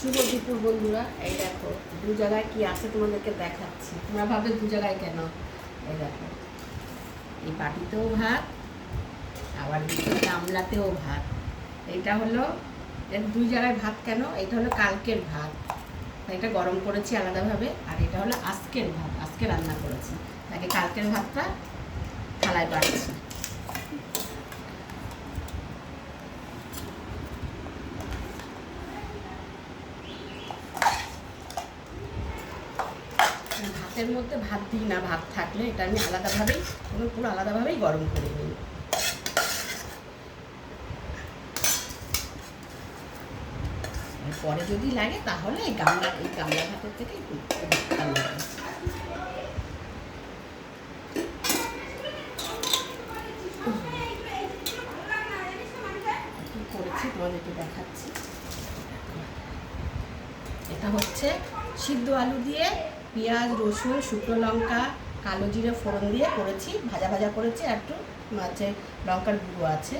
শুভ দুপুর বন্ধুরা। এই দেখো দু জায়গায় কি আছে তোমাদেরকে দেখাচ্ছি। তোমরা ভাবে দু জায়গায় কেন? এই দেখো, এই বাটিতেও ভাত, আবার দিকে গামলাতেও ভাত। এইটা হলো এর দুই জায়গায় ভাত কেন? এটা হলো কালকের ভাত, এটা গরম করেছি আলাদাভাবে। আর এটা হলো আজকের ভাত, আজকে রান্না করেছি। তাকে কালকের ভাতটা থালায় বাড়ছি। ভাতের মধ্যে ভাত দিই না, ভাত থাকলে এটা আমি আলাদাভাবেই পুরো আলাদাভাবেই গরম করে নিই। পরে যদি লাগে তাহলে এই গামলা ভাতের থেকে একটু ভালো লাগে। কি করেছি তোমাদেরকে দেখাচ্ছি। এটা হচ্ছে সিদ্ধ আলু দিয়ে পেঁয়াজ, রসুন, শুকনো লঙ্কা, কালো জিরে ফোড়ন দিয়ে করেছি, ভাজা ভাজা করেছি। আর একটু মাছে লঙ্কার গুঁড়ো আছে।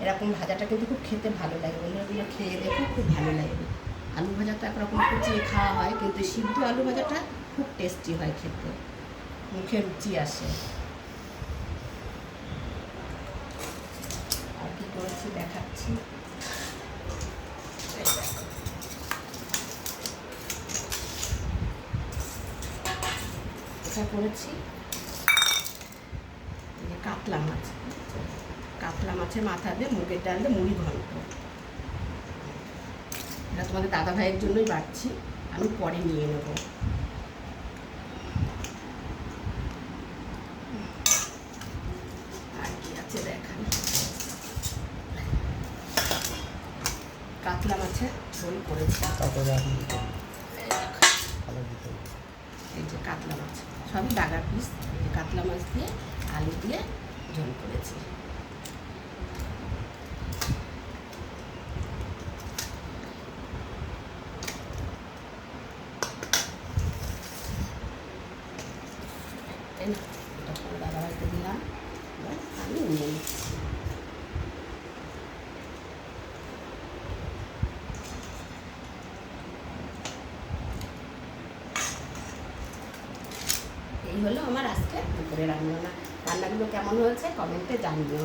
এরকম ভাজাটা কিন্তু খুব খেতে ভালো লাগে, বন্ধুরা খেয়ে দেখো, খুব ভালো লাগবে। আলু ভাজা তো একরকম কুচিয়ে খাওয়া হয়, কিন্তু সিদ্ধ আলু ভাজাটা খুব টেস্টি হয় খেতে, মুখে রুচি আসে। আর কি করেছি দেখাচ্ছি। এটা করেছি কাতলা মাছ, কাতলা মাছের মাথা দিয়ে মুগের ডাল দিয়ে মুড়ি ঘন্ট। এটা তোমাদের দাদা ভাইয়ের জন্যই বাড়ছি, আমি পরে নিয়ে নেব। আর কি আছে দেখান। কাতলা মাছের ঝোল করেছি। এই যে কাতলা মাছ সবই ডাগা পিস। এই যে কাতলা মাছ দিয়ে আলু দিয়ে ঝোল করেছি। দাদা বাড়িতে দিলাম, আমি নিয়ে নিচ্ছি। এই হলো আমার আজকে দুপুরে রান্নাগুলো কেমন হয়েছে কমেন্টে জানিও।